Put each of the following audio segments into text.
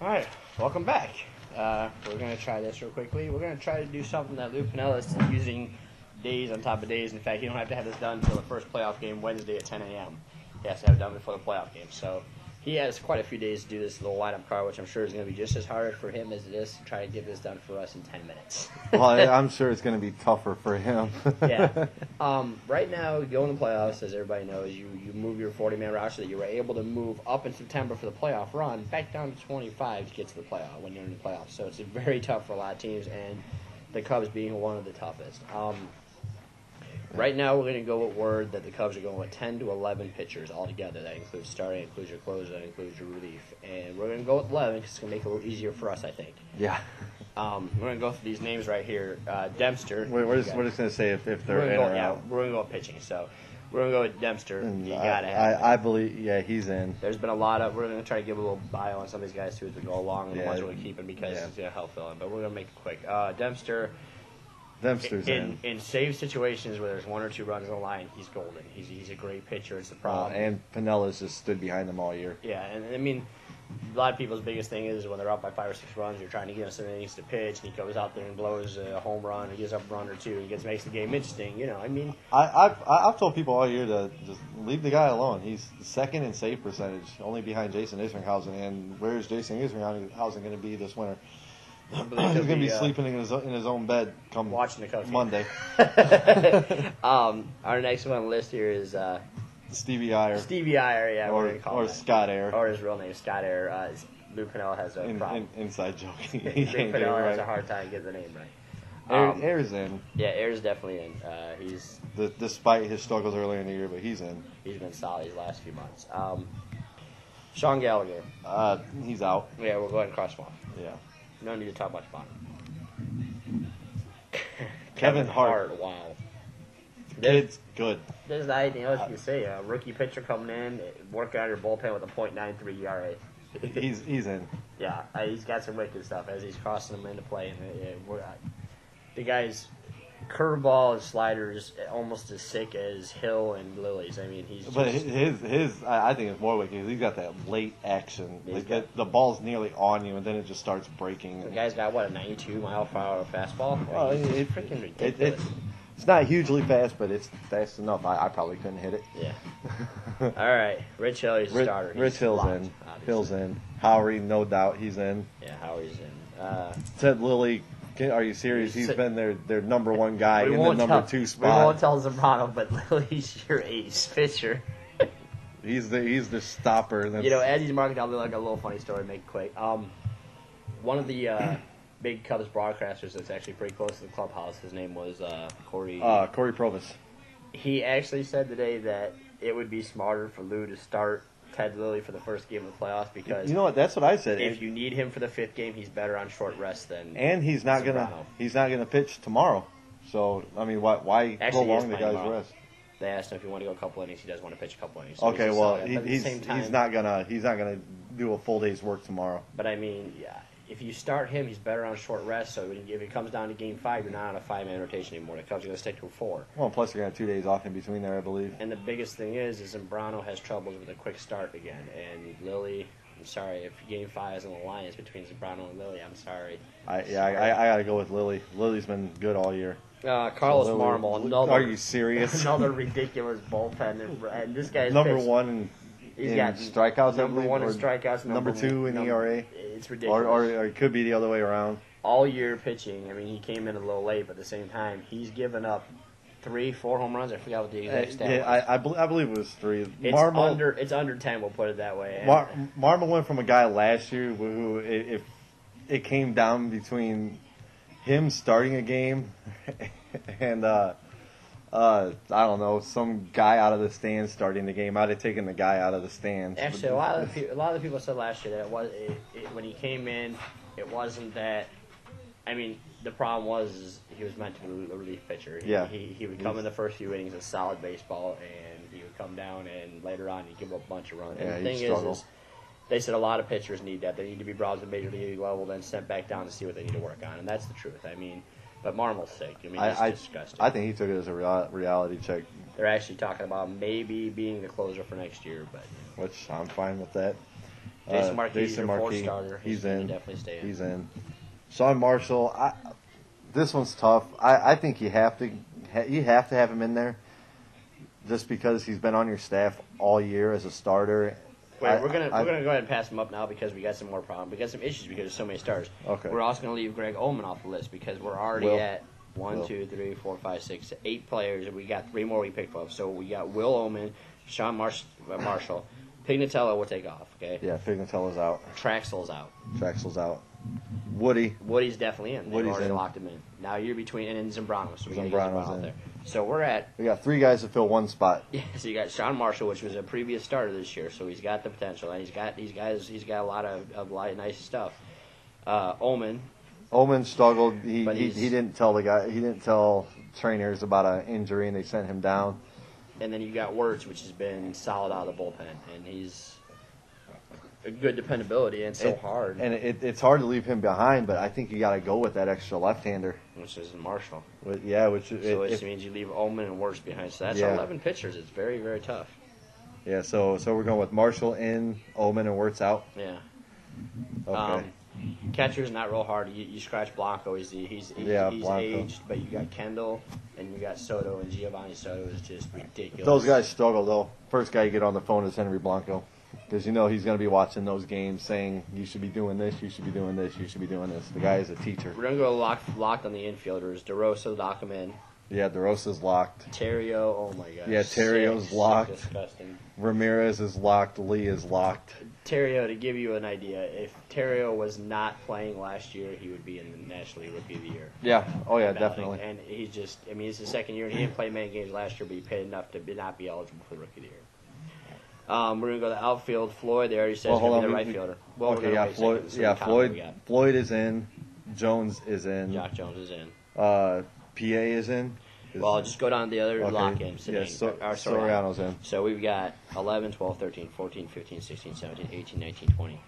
All right, welcome back. We're going to try this real quickly. We're going to try to do something that Lou Pinellas is using days on top of days. In fact, you don't have to have this done until the first playoff game Wednesday at 10 a.m. He has to have it done before the playoff game. So he has quite a few days to do this little lineup card, which I'm sure is going to be just as hard for him as it is to try to get this done for us in 10 minutes. Well, I'm sure it's going to be tougher for him. Yeah. Right now, going to the playoffs, as everybody knows, you move your 40-man roster that you were able to move up in September for the playoff run back down to 25 to get to the playoff when you're in the playoffs. So it's very tough for a lot of teams, and the Cubs being one of the toughest. Right now, we're going to go with word that the Cubs are going with 10 to 11 pitchers altogether. That includes starting, includes your closer, that includes your relief. And we're going to go with 11 because it's going to make it a little easier for us, I think. Yeah. We're going to go through these names right here. Dempster. We're just going to say if they're in or out. We're going to go with pitching. So we're going to go with Dempster. And you got to have him. I believe, he's in. There's been a lot of – we're going to try to give a little bio on some of these guys, too, as we go along. And the ones we're going to keep him because he's going to help fill in. But we're going to make it quick. Dempster's in save situations where there's one or two runs on the line, he's golden. He's a great pitcher. It's the problem. And Pinella's just stood behind them all year. Yeah, and I mean, a lot of people's biggest thing is when they're up by 5 or 6 runs, you're trying to get him some innings to pitch, and he goes out there and blows a home run, or gives up a run or two, and makes the game interesting. You know, I mean, I've told people all year to just leave the guy alone. He's second in save percentage, only behind Jason Isringhausen. And where's Jason Isringhausen going to be this winter? He's going to be sleeping in his own bed come watching the Cubs Monday. Our next one on the list here is Stevie Iyer. Stevie Iyer, yeah. Or Scott Ayer. Or his real name, Scott Ayer. Lou Pinella has a problem. Inside joke. Lou Pinella has a hard time getting the name right. Ayer's in. Yeah, Ayer's definitely in. He's despite his struggles earlier in the year, but he's in. He's been solid these last few months. Sean Gallagher. He's out. Yeah, we'll go ahead and cross him off. Yeah. No need to talk much about him. Kevin Hart. Wow. It's good. There's not anything else you can say. A rookie pitcher coming in, working on your bullpen with a .93 ERA. He's in. Yeah, he's got some wicked stuff as he's crossing them into play. And the guy's curveball and slider is almost as sick as Hill and Lily's. I mean, But his I think it's more wicked because he's got that late action. The ball's nearly on you, and then it just starts breaking. The guy's got, what, a 92-mile-per-hour fastball? Well, it's freaking ridiculous. It's not hugely fast, but it's fast enough. I probably couldn't hit it. Yeah. All right. Rich Hill, he's a starter. Rich Hill's in. Hill's in. Howery, no doubt, he's in. Yeah, Howery's in. Ted Lilly, are you serious? He's been their number one guy in the number 2 spot. We won't tell Zambrano, but Lily's your ace pitcher. He's the stopper. As he's marking down, like a little funny story, make it quick. One of the big Cubs broadcasters that's actually pretty close to the clubhouse, his name was Corey. Corey Provis. He actually said today that it would be smarter for Lou to start Ted Lilly for the first game of the playoffs because you know what? That's what I said. If you need him for the 5th game, he's better on short rest than. And he's not gonna pitch tomorrow. So I mean, why prolong the guy's rest? They asked him if he wanted to go a couple innings. He does want to pitch a couple innings. So okay, well he's not gonna do a full day's work tomorrow. But I mean, yeah. If you start him, he's better on short rest. So if it comes down to Game 5, you're not on a 5-man rotation anymore. The Cubs are going to stick to a 4. Well, plus you're going to have 2 days off in between there, I believe. And the biggest thing is Zambrano has troubles with a quick start again. And Lilly, I'm sorry, if Game 5 is an alliance between Zambrano and Lilly, I'm sorry. I got to go with Lilly. Lily's been good all year. Carlos Marmol. Are you serious? Another ridiculous bullpen. And this guy's number one in strikeouts. Number 1 in strikeouts. Number 2 in ERA. It's ridiculous. Or it could be the other way around. All year pitching. I mean, he came in a little late, but at the same time, he's given up 3, 4 home runs. I forgot what the exact stat was. I believe it was 3. It's under 10. We'll put it that way. Marmol went from a guy last year who, if it came down between him starting a game and I don't know, some guy out of the stands starting the game. I'd have taken the guy out of the stands. Actually, a lot of the people said last year that when he came in, it wasn't that. I mean, the problem was he was meant to be a relief pitcher. He would come in the first few innings as solid baseball, and he would come down, and later on he'd give up a bunch of runs. Yeah, and the thing is, they said a lot of pitchers need that. They need to be brought to the major league level, then sent back down to see what they need to work on, and that's the truth. I mean. But Marmol's sick. I mean, it's disgusting. I think he took it as a reality check. They're actually talking about maybe being the closer for next year, but which I'm fine with that. Jason Marquis is Jason your fourth Marquis, starter. he's gonna in. Definitely stay in. He's in. Sean Marshall, this one's tough. I think you have to have him in there, just because he's been on your staff all year as a starter. Wait, we're gonna go ahead and pass him up now because we got some more problems. We got some issues because there's so many stars. Okay. We're also gonna leave Greg Ullman off the list because we're already at 1, 2, 3, 4, 5, 6, 8 players, and we got 3 more we picked up. So we got Will Ullman, Sean Marshall, Pignatello will take off. Okay. Yeah, Pignatello's out. Traxel's out. Traxel's out. Woody's definitely in. They've Woody's already in. locked him in. Now you're between and Zambrano, so we got Zambrano's Zambrano out in. there. So we're at We got 3 guys to fill one spot. yeah. So you got Sean Marshall, which was a previous starter this year, so he's got the potential, and he's got a lot of nice stuff. Ullman struggled. He But he's- didn't tell the guy. He didn't tell trainers about an injury, and they sent him down. And then you got Wirtz, which has been solid out of the bullpen, and he's a good dependability and hard, And it's hard to leave him behind, but I think you got to go with that extra left-hander. which is Marshall. So Which means you leave Ullman and Wirtz behind. So that's Yeah. 11 pitchers. It's very, very tough. yeah. So we're going with Marshall in, Ullman and Wirtz out. Yeah. Okay. Catcher's not real hard. You scratch Blanco. He's Blanco. aged, but you got Kendall and you got Soto, and Giovanni Soto is just ridiculous. Those guys struggle though. First guy you get on the phone is Henry Blanco, because he's going to be watching those games, saying you should be doing this, you should be doing this, you should be doing this. The guy is a teacher. We're gonna go locked on the infielders. DeRosa, lock him in. Yeah, DeRosa's locked. Terrio, oh my god. Yeah, Terrio's Sick, locked. Disgusting. Ramirez is locked. Lee is locked. Terrio, to give you an idea, if Terrio was not playing last year, he would be in the National League Rookie of the Year. Yeah. Oh yeah, ballot. definitely. And he's just, it's his second year, and he didn't play many games last year, but he played enough to not be eligible for the Rookie of the Year. We're going to go to the outfield. Floyd, they already said, is going to be the right fielder. Well, okay, yeah, Floyd is in. Jones is in. Jock Jones is in. PA is in. Well, I'll just go down to the other lock in. Yeah, Soriano's in. So we've got 11, 12, 13, 14, 15, 16, 17, 18, 19, 20.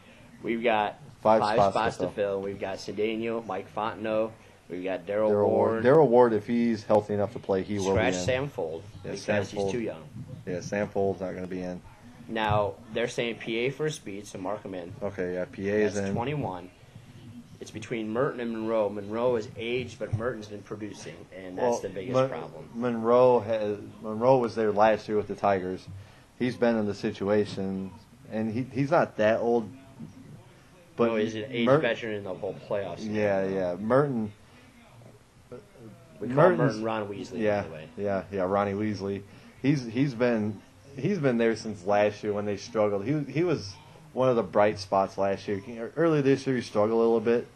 We've got five spots to fill. We've got Cedeno, Mike Fontenot. We've got Darryl Ward. Darryl Ward, if he's healthy enough to play, he will be in. Scratch Sam Fold because he's too young. Yeah, Sam Fold's not going to be in. Now, they're saying PA for speed, so mark him in. Okay, yeah, PA is in. That's 21. It's between Merton and Monroe. Monroe is aged, but Merton's been producing, and that's the biggest problem. Monroe was there last year with the Tigers. He's been in the situation, and he's not that old. But no, he's an aged veteran in the whole playoffs. Yeah. Merton. We call Merton Ron Weasley, by the way. Yeah, Ronnie Weasley. He's been there since last year when they struggled. He was one of the bright spots last year. Early this year, he struggled a little bit.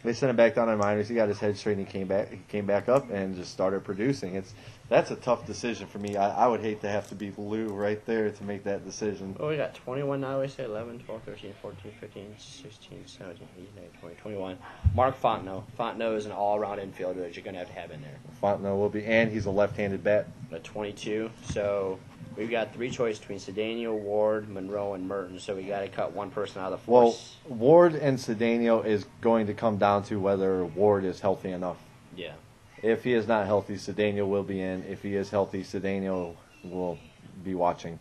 They sent him back down in minors. He got his head straight and he came back up and just started producing. That's a tough decision for me. I would hate to have to be Lou right there to make that decision. Oh, we got 21 now. We say 11, 12, 13, 14, 15, 16, 17, 18, 19, 20, 21. Mark Fontenot. Fontenot is an all-around infielder that you're going to have in there. Fontenot will be, and he's a left-handed bat. At 22. So we've got 3 choices between Cedeno, Ward, Monroe, and Merton. So we got to cut one person out of the force. Well, Ward and Cedeno is going to come down to whether Ward is healthy enough. Yeah. If he is not healthy, Cedeno will be in. If he is healthy, Cedeno will be watching.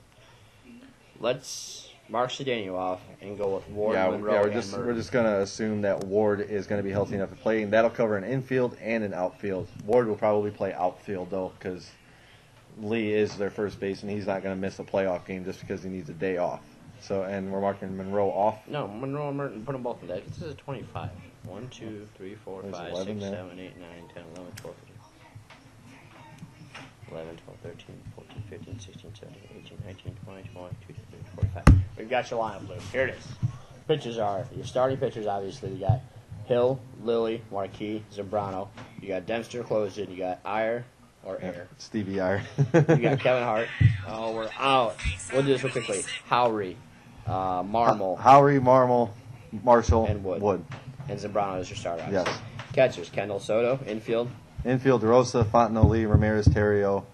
Let's mark Cedeno off and go with Ward, Yeah, Monroe, we're just going to assume that Ward is going to be healthy enough to play, and that'll cover an infield and an outfield. Ward will probably play outfield, though, because Lee is their first baseman. He's not going to miss a playoff game just because he needs a day off. So, and we're marking Monroe off. No, Monroe and Merton, put them both in that. This is a 25. 1, 2, 3, 4, There's 5, 11 6, there. 7, 8, 9, 10, 11, 12, 11, 12, 13, 14, 15, 16, 17, 18, 19, 20, 21, 22, 23, 45. We've got your lineup, Lou. Here it is. Pitchers are, your starting pitchers, obviously, you got Hill, Lilly, Marquis, Zambrano. You got Dempster closing. You got Ayer or Air. Stevie Iyer. You got Kevin Hart. Oh, we're out. We'll do this real quickly. Howry, Marmol, Howery, Marmol, Marshall, and Wood. And Zambrano is your starter. Yes. Catchers, Kendall, Soto. Infield. Infield, DeRosa, Fontenot, Lee, Ramirez, Terrio,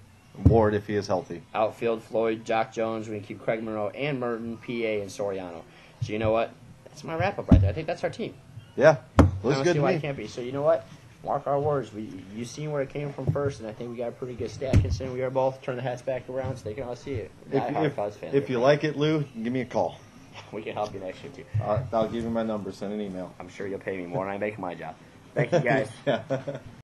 Ward if he is healthy. Outfield, Floyd, Jock Jones. We're going to keep Craig Monroe and Merton, PA, and Soriano. So you know what? That's my wrap-up right there. I think that's our team. Yeah. I Looks don't good see to why me. it can't be. So you know what? Mark our words. You seen where it came from first, and I think we got a pretty good stat considering we are both turn the hats back around so they can all see it. If you like it, Lou, give me a call. We can help you next year too. I'll give you my number. Send an email. I'm sure you'll pay me more than I make my job. Thank you, guys. Yeah.